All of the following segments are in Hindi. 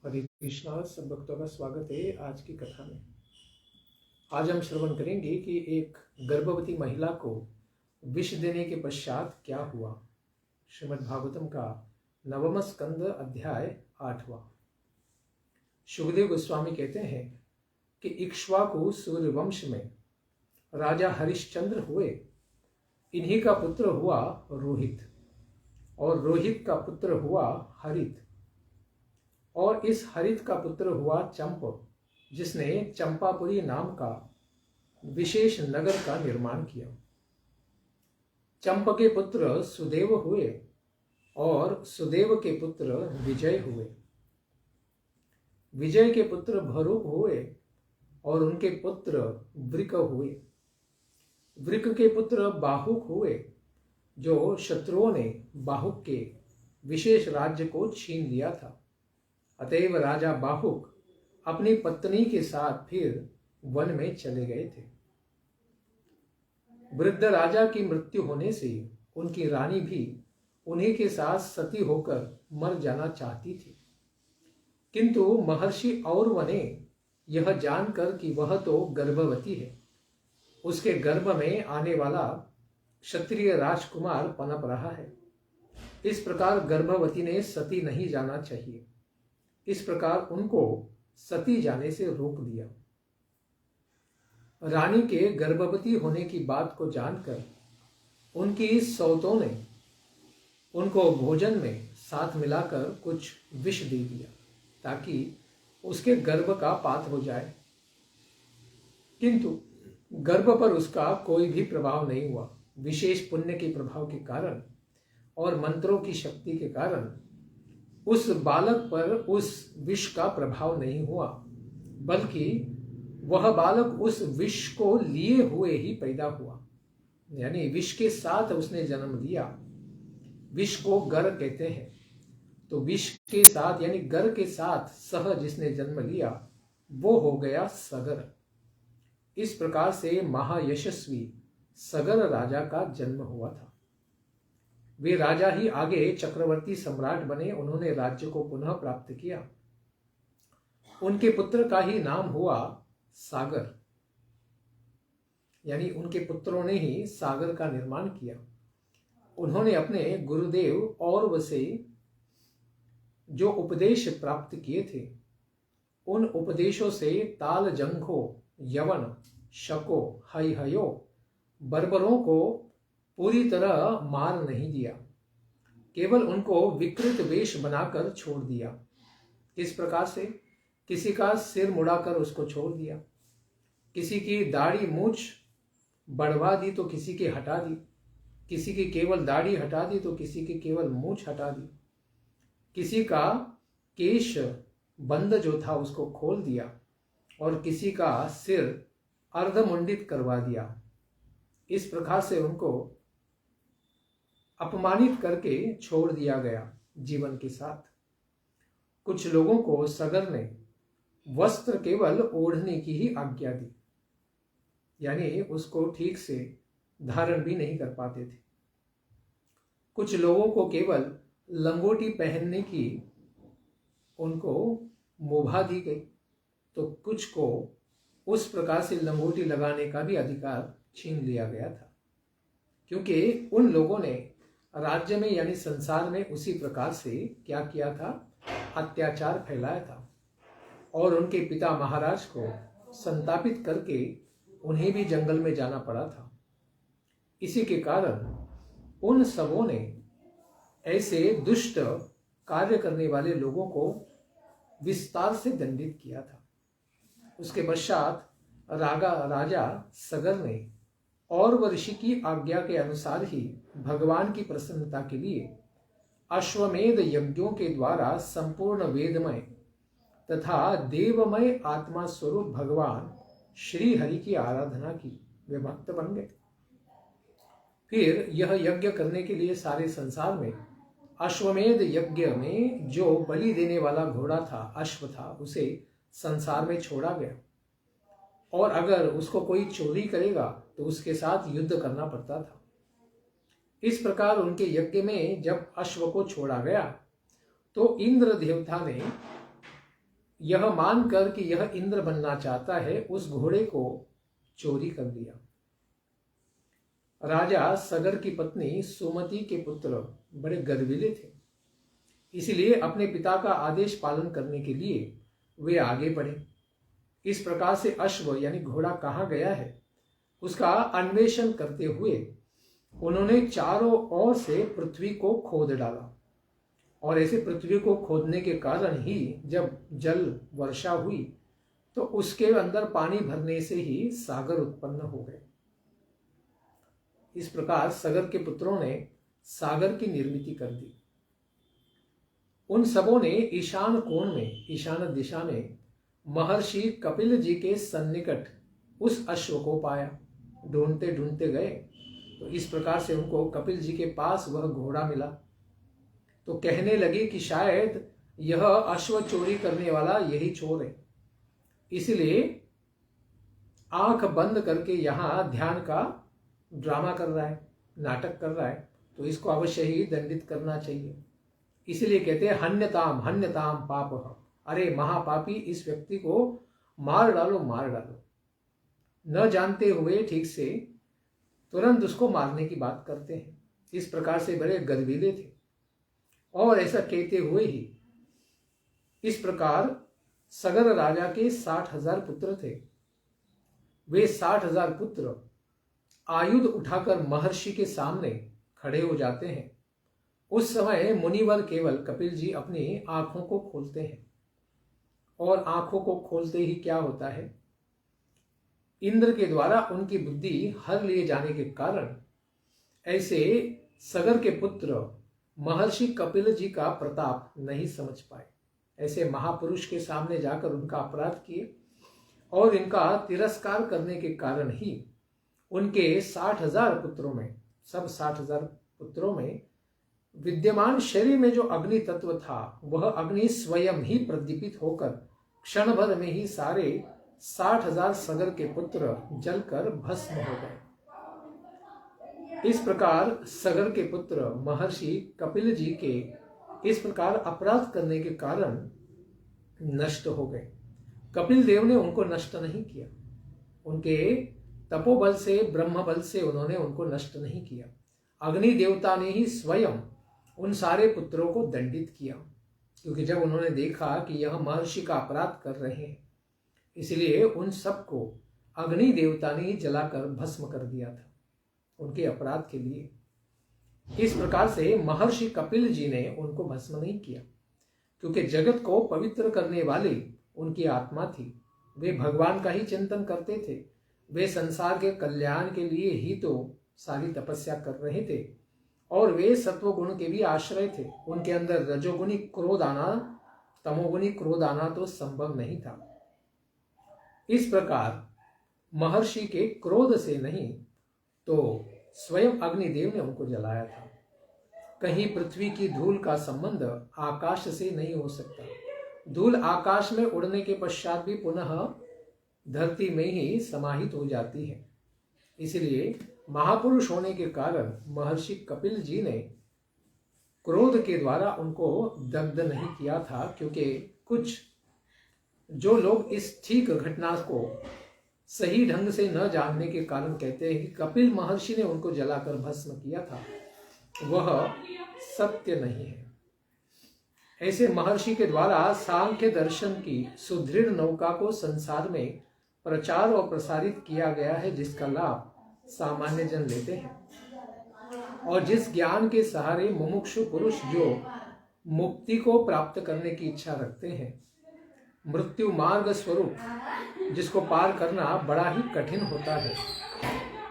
हरे कृष्णा। सब भक्तों का स्वागत है आज की कथा में। आज हम श्रवण करेंगे कि एक गर्भवती महिला को विष देने के पश्चात क्या हुआ। श्रीमद् भागवतम का 9वां स्कंद अध्याय 8वां। सुखदेव गोस्वामी कहते हैं कि इक्ष्वाकु सूर्यवंश में राजा हरिश्चंद्र हुए। इन्हीं का पुत्र हुआ रोहित और रोहित का पुत्र हुआ हरित और इस हरित का पुत्र हुआ चंप, जिसने चंपापुरी नाम का विशेष नगर का निर्माण किया। चंप के पुत्र सुदेव हुए और सुदेव के पुत्र विजय हुए। विजय के पुत्र भरूक हुए और उनके पुत्र वृक हुए। वृक के पुत्र बाहुक हुए, जो शत्रुओं ने बाहुक के विशेष राज्य को छीन लिया था। अतएव राजा बाहुक अपनी पत्नी के साथ फिर वन में चले गए थे। वृद्ध राजा की मृत्यु होने से उनकी रानी भी उन्हीं के साथ सती होकर मर जाना चाहती थी, किंतु महर्षि औरव ने यह जानकर कि वह तो गर्भवती है, उसके गर्भ में आने वाला क्षत्रिय राजकुमार पनप रहा है, इस प्रकार गर्भवती ने सती नहीं जाना चाहिए। इस प्रकार उनको सती जाने से रोक दिया। रानी के गर्भवती होने की बात को जानकर उनकी सौतों ने उनको भोजन में साथ मिलाकर कुछ विष दे दिया ताकि उसके गर्भ का पात हो जाए, किंतु गर्भ पर उसका कोई भी प्रभाव नहीं हुआ। विशेष पुण्य के प्रभाव के कारण और मंत्रों की शक्ति के कारण उस बालक पर उस विष का प्रभाव नहीं हुआ, बल्कि वह बालक उस विष को लिए हुए ही पैदा हुआ, यानी विष के साथ उसने जन्म लिया। विष को गर कहते हैं, तो विष के साथ यानी गर के साथ सह जिसने जन्म लिया वो हो गया सगर। इस प्रकार से महायशस्वी सगर राजा का जन्म हुआ था। वे राजा ही आगे चक्रवर्ती सम्राट बने। उन्होंने राज्य को पुनः प्राप्त किया। उनके पुत्र का ही नाम हुआ सागर, यानी उनके पुत्रों ने ही सागर का निर्माण किया। उन्होंने अपने गुरुदेव औरव से जो उपदेश प्राप्त किए थे, उन उपदेशों से ताल जंघो, यवन, शको, हयो, बर्बरों को पूरी तरह मार नहीं दिया, केवल उनको विकृत वेश बनाकर छोड़ दिया। इस प्रकार से किसी का सिर मुड़ाकर उसको छोड़ दिया, किसी की दाढ़ी मूछ बढ़वा दी तो किसी की हटा दी, किसी की केवल दाढ़ी हटा दी तो किसी की केवल मूछ हटा दी, किसी का केश बंद जो था उसको खोल दिया और किसी का सिर अर्धमुंडित करवा दिया। इस प्रकार से उनको अपमानित करके छोड़ दिया गया जीवन के साथ। कुछ लोगों को सगर ने वस्त्र केवल ओढ़ने की ही आज्ञा दी, यानी उसको ठीक से धारण भी नहीं कर पाते थे। कुछ लोगों को केवल लंगोटी पहनने की उनको मुभा दी गई, तो कुछ को उस प्रकार से लंगोटी लगाने का भी अधिकार छीन लिया गया था, क्योंकि उन लोगों ने राज्य में यानी संसार में उसी प्रकार से क्या किया था, अत्याचार फैलाया था और उनके पिता महाराज को संतापित करके उन्हें भी जंगल में जाना पड़ा था। इसी के कारण उन सबों ने ऐसे दुष्ट कार्य करने वाले लोगों को विस्तार से दंडित किया था। उसके पश्चात राजा सगर ने और ऋषि की आज्ञा के अनुसार ही भगवान की प्रसन्नता के लिए अश्वमेध यज्ञों के द्वारा संपूर्ण वेदमय तथा देवमय आत्मा स्वरूप भगवान श्री हरि की आराधना की। वे भक्त बन गए। फिर यह यज्ञ करने के लिए सारे संसार में अश्वमेध यज्ञ में जो बलि देने वाला घोड़ा था, अश्व था, उसे संसार में छोड़ा गया और अगर उसको कोई चोरी करेगा तो उसके साथ युद्ध करना पड़ता था। इस प्रकार उनके यज्ञ में जब अश्व को छोड़ा गया तो इंद्र देवता ने यह मानकर कि यह इंद्र बनना चाहता है, उस घोड़े को चोरी कर लिया। राजा सगर की पत्नी सुमति के पुत्र बड़े गर्वीले थे, इसलिए अपने पिता का आदेश पालन करने के लिए वे आगे बढ़े। इस प्रकार से अश्व यानी घोड़ा कहाँ गया है उसका अन्वेषण करते हुए उन्होंने चारों ओर से पृथ्वी को खोद डाला, और ऐसे पृथ्वी को खोदने के कारण ही जब जल वर्षा हुई तो उसके अंदर पानी भरने से ही सागर उत्पन्न हो गए। इस प्रकार सगर के पुत्रों ने सागर की निर्मित कर दी। उन सबों ने ईशान कोण में, ईशान दिशा में महर्षि कपिल जी के सन्निकट उस अश्व को पाया। ढूंढते ढूंढते गए तो इस प्रकार से उनको कपिल जी के पास वह घोड़ा मिला। तो कहने लगे कि शायद यह अश्व चोरी करने वाला यही चोर है, इसलिए आंख बंद करके यहां ध्यान का ड्रामा कर रहा है, नाटक कर रहा है, तो इसको अवश्य ही दंडित करना चाहिए। इसलिए कहते हैं हन्यताम हन्यताम पाप, अरे महापापी, इस व्यक्ति को मार डालो, मार डालो। न जानते हुए ठीक से तुरंत उसको मारने की बात करते हैं। इस प्रकार से बड़े गर्वीले थे, और ऐसा कहते हुए ही इस प्रकार सगर राजा के 60,000 पुत्र थे। वे 60,000 पुत्र आयुध उठाकर महर्षि के सामने खड़े हो जाते हैं। उस समय मुनिवर केवल कपिल जी अपनी आंखों को खोलते हैं, और आंखों को खोलते ही क्या होता है, इंद्र के द्वारा उनकी बुद्धि हर लिए जाने के कारण ऐसे सगर के पुत्र महर्षि कपिल जी का प्रताप नहीं समझ पाए। ऐसे महापुरुष के सामने जाकर उनका अपराध किए, और इनका तिरस्कार करने के कारण ही उनके 60,000 पुत्रों में, सब 60,000 पुत्रों में विद्यमान शरीर में जो अग्नि तत्व था, वह अग्नि स्वयं ही प्रदीपित होकर क्षण भर में ही सारे 60,000 सगर के पुत्र जलकर भस्म हो गए। इस प्रकार सगर के पुत्र महर्षि कपिल जी के इस प्रकार अपराध करने के कारण नष्ट हो गए। कपिल देव ने उनको नष्ट नहीं किया, उनके तपोबल से, ब्रह्म बल से उन्होंने उनको नष्ट नहीं किया। अग्नि देवता ने ही स्वयं उन सारे पुत्रों को दंडित किया, क्योंकि जब उन्होंने देखा कि यह महर्षि का अपराध कर रहे हैं, इसलिए उन सबको अग्नि देवता ने ही जलाकर भस्म कर दिया था उनके अपराध के लिए। इस प्रकार से महर्षि कपिल जी ने उनको भस्म नहीं किया, क्योंकि जगत को पवित्र करने वाली उनकी आत्मा थी। वे भगवान का ही चिंतन करते थे, वे संसार के कल्याण के लिए ही तो सारी तपस्या कर रहे थे, और वे सत्वगुण के भी आश्रय थे। उनके अंदर रजोगुणी क्रोध आना, तमोगुणी क्रोध आना तो संभव नहीं था। इस प्रकार महर्षि के क्रोध से नहीं तो स्वयं अग्निदेव ने उनको जलाया था। कहीं पृथ्वी की धूल का संबंध आकाश से नहीं हो सकता। धूल आकाश में उड़ने के पश्चात भी पुनः धरती में ही समाहित हो जाती है। इसलिए महापुरुष होने के कारण महर्षि कपिल जी ने क्रोध के द्वारा उनको दग्ध नहीं किया था, क्योंकि कुछ जो लोग इस ठीक घटना को सही ढंग से न जानने के कारण कहते हैं कि कपिल महर्षि ने उनको जलाकर भस्म किया था, वह सत्य नहीं है। ऐसे महर्षि के द्वारा सांख्य दर्शन की सुदृढ़ नौका को संसार में प्रचार और प्रसारित किया गया है, जिसका लाभ सामान्य जन लेते हैं। और जिस ज्ञान के सहारे मुमुक्षु पुरुष जो मुक्ति को प्राप्त करने की इच्छा रखते हैं, मृत्यु मार्ग स्वरूप जिसको पार करना बड़ा ही कठिन होता है,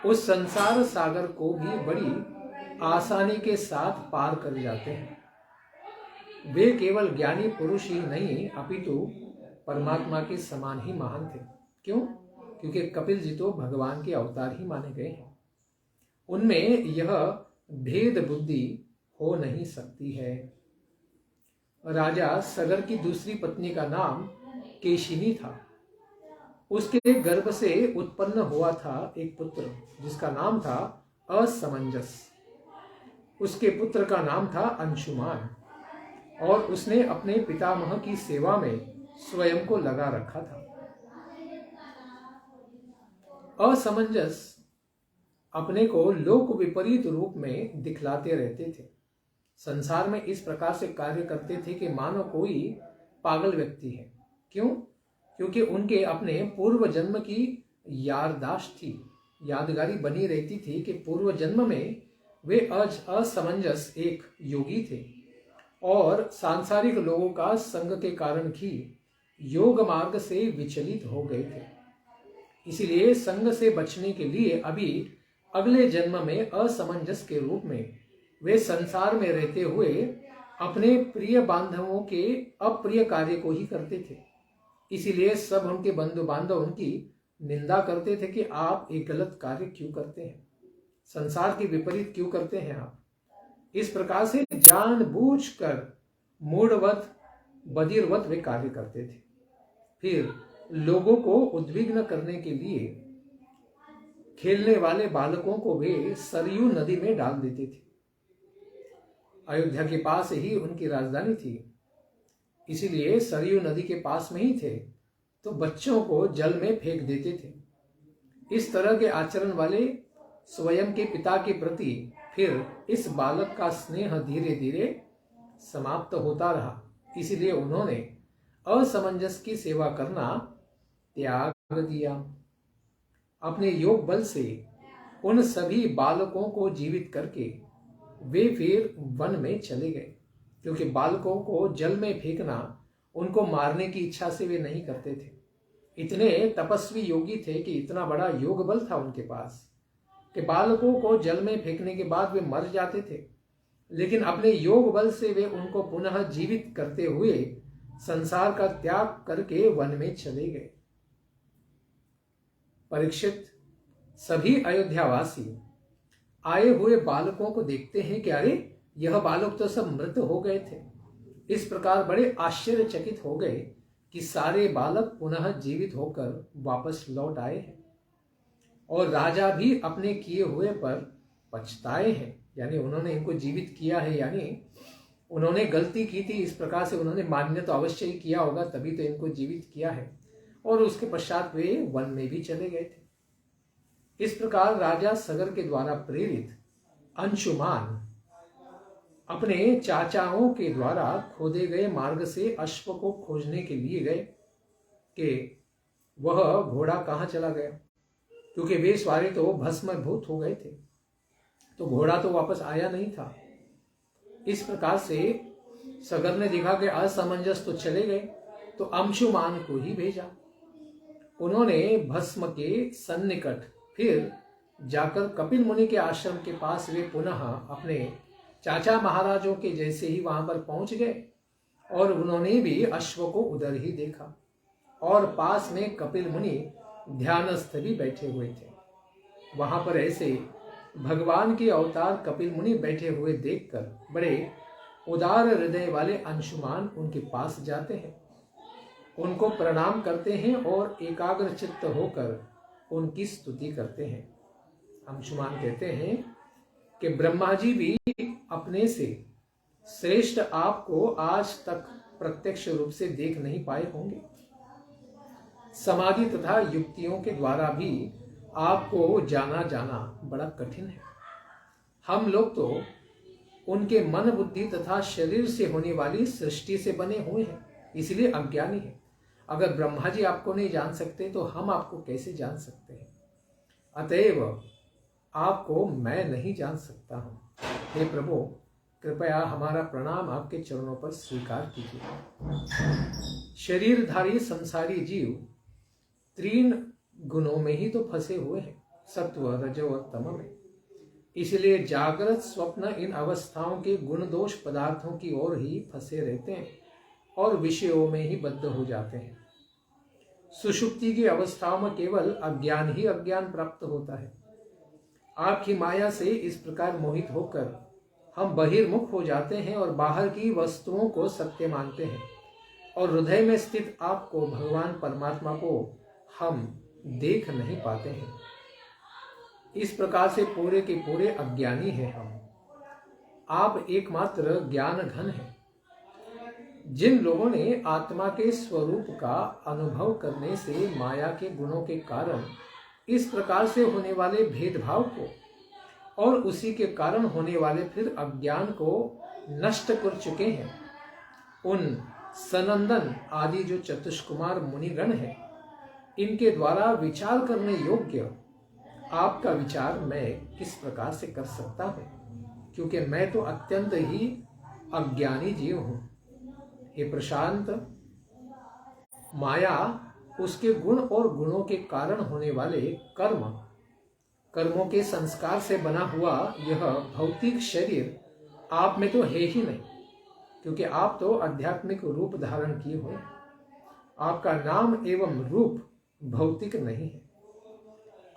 उस संसार सागर को भी बड़ी आसानी के साथ पार कर जाते हैं। वे केवल ज्ञानी पुरुष ही नहीं, अपितु परमात्मा के समान ही महान थे। क्यों? क्योंकि कपिल जी तो भगवान के अवतार ही माने गए हैं। उनमें यह भेद बुद्धि हो नहीं सकती है। राजा सगर की दूसरी पत्नी का नाम केशिनी था। उसके गर्भ से उत्पन्न हुआ था एक पुत्र जिसका नाम था असमंजस। उसके पुत्र का नाम था अंशुमान, और उसने अपने पितामह की सेवा में स्वयं को लगा रखा था। असमंजस अपने को लोक विपरीत रूप में दिखलाते रहते थे। संसार में इस प्रकार से कार्य करते थे कि मानो कोई पागल व्यक्ति है। क्यों? क्योंकि उनके अपने पूर्व जन्म की याददाश्त थी, यादगारी बनी रहती थी कि पूर्व जन्म में वे असमंजस एक योगी थे और सांसारिक लोगों का संग के कारण ही योग मार्ग से विचलित हो गए थे। इसीलिए संग से बचने के लिए अभी अगले जन्म में असमंजस के रूप में वे संसार में रहते हुए अपने प्रिय बांधवों के अप्रिय कार्य को ही करते थे। इसीलिए सब उनके बंधु बांधव उनकी निंदा करते थे कि आप एक गलत कार्य क्यों करते हैं, संसार के विपरीत क्यों करते हैं आप। इस प्रकार से जानबूझकर मूढ़वत बधिरवत वे कार्य करते थे। फिर लोगों को उद्विग्न करने के लिए खेलने वाले बालकों को वे सरयू नदी में डाल देते थे। अयोध्या के पास ही उनकी राजधानी थी, इसीलिए सरयू नदी के पास में ही थे तो बच्चों को जल में फेंक देते थे। इस तरह के आचरण वाले स्वयं के पिता के प्रति फिर इस बालक का स्नेह धीरे धीरे समाप्त होता रहा। इसीलिए उन्होंने असमंजस की सेवा करना त्याग दिया। अपने योग बल से उन सभी बालकों को जीवित करके वे फिर वन में चले गए, क्योंकि बालकों को जल में फेंकना उनको मारने की इच्छा से वे नहीं करते थे। इतने तपस्वी योगी थे कि इतना बड़ा योग बल था उनके पास कि बालकों को जल में फेंकने के बाद वे मर जाते थे, लेकिन अपने योग बल से वे उनको पुनः जीवित करते हुए संसार का त्याग करके वन में चले गए। परीक्षित, सभी अयोध्यावासी आए हुए बालकों को देखते हैं कि अरे यह बालक तो सब मृत हो गए थे। इस प्रकार बड़े आश्चर्यचकित हो गए कि सारे बालक पुनः जीवित होकर वापस लौट आए हैं और राजा भी अपने किए हुए पर पछताए हैं। यानी उन्होंने इनको जीवित किया है, यानी उन्होंने गलती की थी, इस प्रकार से उन्होंने मान्य तो अवश्य ही किया होगा, तभी तो इनको जीवित किया है। और उसके पश्चात वे वन में भी चले गए थे। इस प्रकार राजा सगर के द्वारा प्रेरित अंशुमान अपने चाचाओं के द्वारा खोदे गए मार्ग से अश्व को खोजने के लिए गए कि वह घोड़ा कहाँ चला गया, क्योंकि वे सारे तो भस्मभूत हो गए थे, तो घोड़ा तो वापस आया नहीं था। इस प्रकार से सगर ने देखा कि असमंजस तो चले गए, तो अंशुमान को ही भेजा। उन्होंने भस्म के सन्निकट फिर जाकर कपिल मुनि के आश्रम के पास वे पुनः अपने चाचा महाराजों के जैसे ही वहां पर पहुंच गए और उन्होंने भी अश्व को उधर ही देखा और पास में कपिल मुनि ध्यानस्थ भी बैठे हुए थे। वहां पर ऐसे भगवान के अवतार कपिल मुनि बैठे हुए देखकर बड़े उदार हृदय वाले अंशुमान उनके पास जाते हैं, उनको प्रणाम करते हैं और एकाग्र चित्त होकर उनकी स्तुति करते हैं। अंशुमान कहते हैं कि ब्रह्मा जी भी अपने से श्रेष्ठ आपको आज तक प्रत्यक्ष रूप से देख नहीं पाए होंगे। समाधि तथा युक्तियों के द्वारा भी आपको जाना जाना बड़ा कठिन है। हम लोग तो उनके मन बुद्धि तथा शरीर से होने वाली सृष्टि से बने हुए हैं, इसलिए अज्ञानी है। अगर ब्रह्मा जी आपको नहीं जान सकते तो हम आपको कैसे जान सकते हैं। अतएव आपको मैं नहीं जान सकता हूं। हे प्रभु, कृपया हमारा प्रणाम आपके चरणों पर स्वीकार कीजिए। शरीरधारी संसारी जीव तीन गुणों में ही तो फंसे हुए हैं, सत्व, रजो और तम में। इसलिए जागृत स्वप्न इन अवस्थाओं के गुण दोष पदार्थों की ओर ही फंसे रहते हैं और विषयों में ही बद्ध हो जाते हैं। सुषुप्ति की अवस्थाओं में केवल अज्ञान ही अज्ञान प्राप्त होता है। आपकी माया से इस प्रकार मोहित होकर हम बहिर्मुख हो जाते हैं और बाहर की वस्तुओं को सत्य मानते हैं और हृदय में स्थित आपको, भगवान परमात्मा को हम देख नहीं पाते हैं। इस प्रकार से पूरे के पूरे अज्ञानी हैं हम। आप एकमात्र ज्ञान घन हैं। जिन लोगों ने आत्मा के स्वरूप का अनुभव करने से माया के गुणों के कारण इस प्रकार से होने वाले भेदभाव को और उसी के कारण होने वाले फिर अज्ञान को नष्ट कर चुके हैं, उन सनंदन आदि जो चतुष्कुमार मुनिगण हैं, इनके द्वारा विचार करने योग्य आपका विचार मैं किस प्रकार से कर सकता हूं, क्योंकि मैं तो अत्यंत ही अज्ञानी जीव हूं। ये प्रशांत, माया उसके गुण और गुणों के कारण होने वाले कर्मों के संस्कार से बना हुआ यह भौतिक शरीर आप में तो है ही नहीं, क्योंकि आप तो आध्यात्मिक रूप धारण किए हुए। आपका नाम एवं रूप भौतिक नहीं है।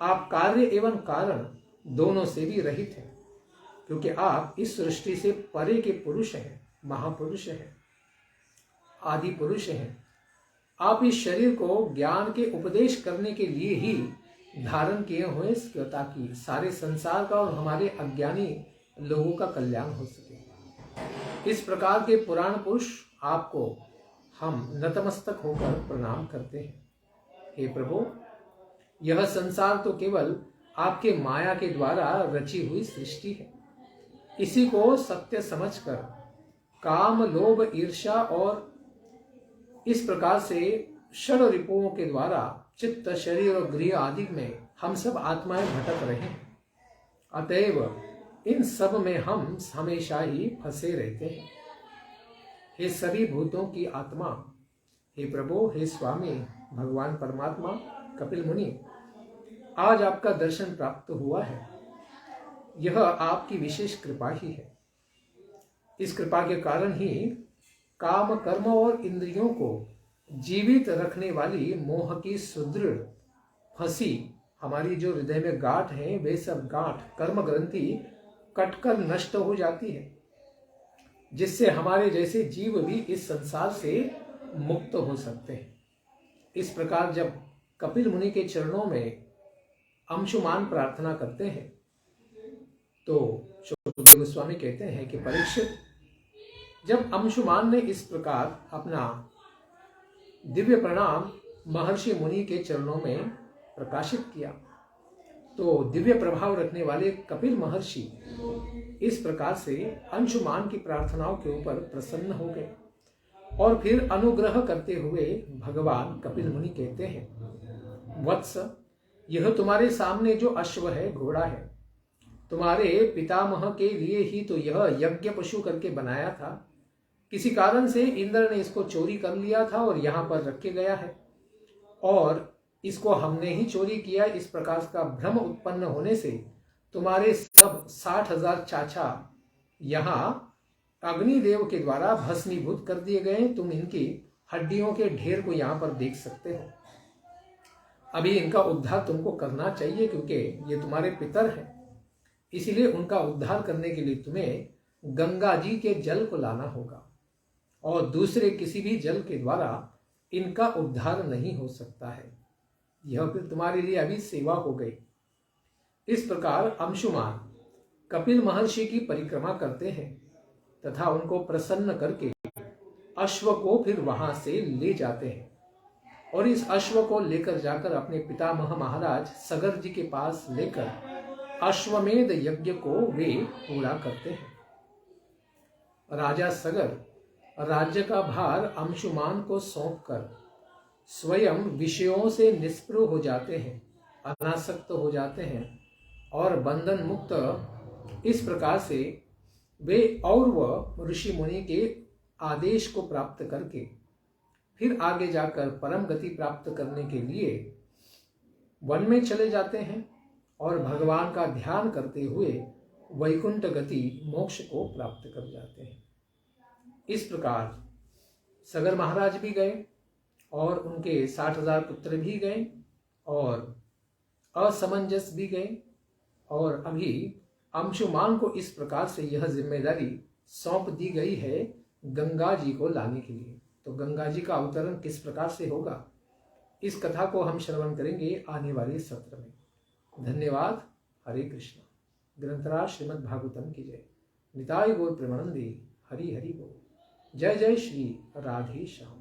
आप कार्य एवं कारण दोनों से भी रहित हैं, क्योंकि आप इस सृष्टि से परे के पुरुष हैं, महापुरुष हैं, आदि पुरुष हैं। आप इस शरीर को ज्ञान के उपदेश करने के लिए ही धारण किए हुए, ताकि सारे संसार का और हमारे अज्ञानी लोगों का कल्याण हो सके। इस प्रकार के पुराण पुरुष आपको हम नतमस्तक होकर प्रणाम करते हैं। हे प्रभु, यह संसार तो केवल आपके माया के द्वारा रची हुई सृष्टि है। इसी को सत्य समझकर काम, लोभ, ईर्ष्या और इस प्रकार से षड रिपुओं के द्वारा चित्त, शरीर और गृह आदि में हम सब आत्माएं भटक रहे हैं। अतएव इन सब में हम हमेशा ही फंसे रहते हैं। हे सभी भूतों की आत्मा, हे प्रभु, हे स्वामी भगवान परमात्मा कपिल मुनि, आज आपका दर्शन प्राप्त हुआ है। यह आपकी विशेष कृपा ही है। इस कृपा के कारण ही काम, कर्म और इंद्रियों को जीवित रखने वाली मोह की सुदृढ़ फंसी हमारी जो हृदय में गांठ है, वे सब गांठ कर्म ग्रंथि कटकर नष्ट हो जाती है, जिससे हमारे जैसे जीव भी इस संसार से मुक्त हो सकते हैं। इस प्रकार जब कपिल मुनि के चरणों में अंशुमान प्रार्थना करते हैं, तो शुकदेव गोस्वामी कहते हैं कि परीक्षित, जब अंशुमान ने इस प्रकार अपना दिव्य प्रणाम महर्षि मुनि के चरणों में प्रकाशित किया, तो दिव्य प्रभाव रखने वाले कपिल महर्षि इस प्रकार से अंशुमान की प्रार्थनाओं के ऊपर प्रसन्न हो गए और फिर अनुग्रह करते हुए भगवान कपिल मुनि कहते हैं, वत्स, यह तुम्हारे सामने जो अश्व है, घोड़ा है, तुम्हारे पितामह के लिए ही तो यह यज्ञ पशु करके बनाया था। किसी कारण से इंद्र ने इसको चोरी कर लिया था और यहाँ पर रखे गया है, और इसको हमने ही चोरी किया। इस प्रकार का भ्रम उत्पन्न होने से तुम्हारे सब 60,000 चाचा यहाँ अग्निदेव के द्वारा भस्मीभूत कर दिए गए। तुम इनकी हड्डियों के ढेर को यहाँ पर देख सकते हो। अभी इनका उद्धार तुमको करना चाहिए, क्योंकि ये तुम्हारे पितर हैं। इसीलिए उनका उद्धार करने के लिए तुम्हें गंगा जी के जल को लाना होगा, और दूसरे किसी भी जल के द्वारा इनका उद्धार नहीं हो सकता है। यह फिर तुम्हारे लिए अभी सेवा हो गई। इस प्रकार अंशुमान कपिल महर्षि की परिक्रमा करते हैं तथा उनको प्रसन्न करके अश्व को फिर वहां से ले जाते हैं, और इस अश्व को लेकर जाकर अपने पितामह महाराज सगर जी के पास लेकर अश्वमेध यज्ञ को वे पूरा करते हैं। राजा सगर राज्य का भार अंशुमान को सौंपकर स्वयं विषयों से निष्पृह हो जाते हैं, अनासक्त हो जाते हैं और बंधन मुक्त इस प्रकार से वे और वह ऋषि मुनि के आदेश को प्राप्त करके फिर आगे जाकर परम गति प्राप्त करने के लिए वन में चले जाते हैं और भगवान का ध्यान करते हुए वैकुंठ गति मोक्ष को प्राप्त कर जाते हैं। इस प्रकार सगर महाराज भी गए और उनके 60,000 पुत्र भी गए और असमंजस भी गए, और अभी अंशुमान को इस प्रकार से यह जिम्मेदारी सौंप दी गई है गंगा जी को लाने के लिए। तो गंगा जी का अवतरण किस प्रकार से होगा, इस कथा को हम श्रवण करेंगे आने वाले सत्र में। धन्यवाद। हरे कृष्ण। ग्रंथराज श्रीमद् भागवतम की जय। निताय गौर प्रेमानंदी। हरि हरि बोल। जय जय श्री राधे श्याम।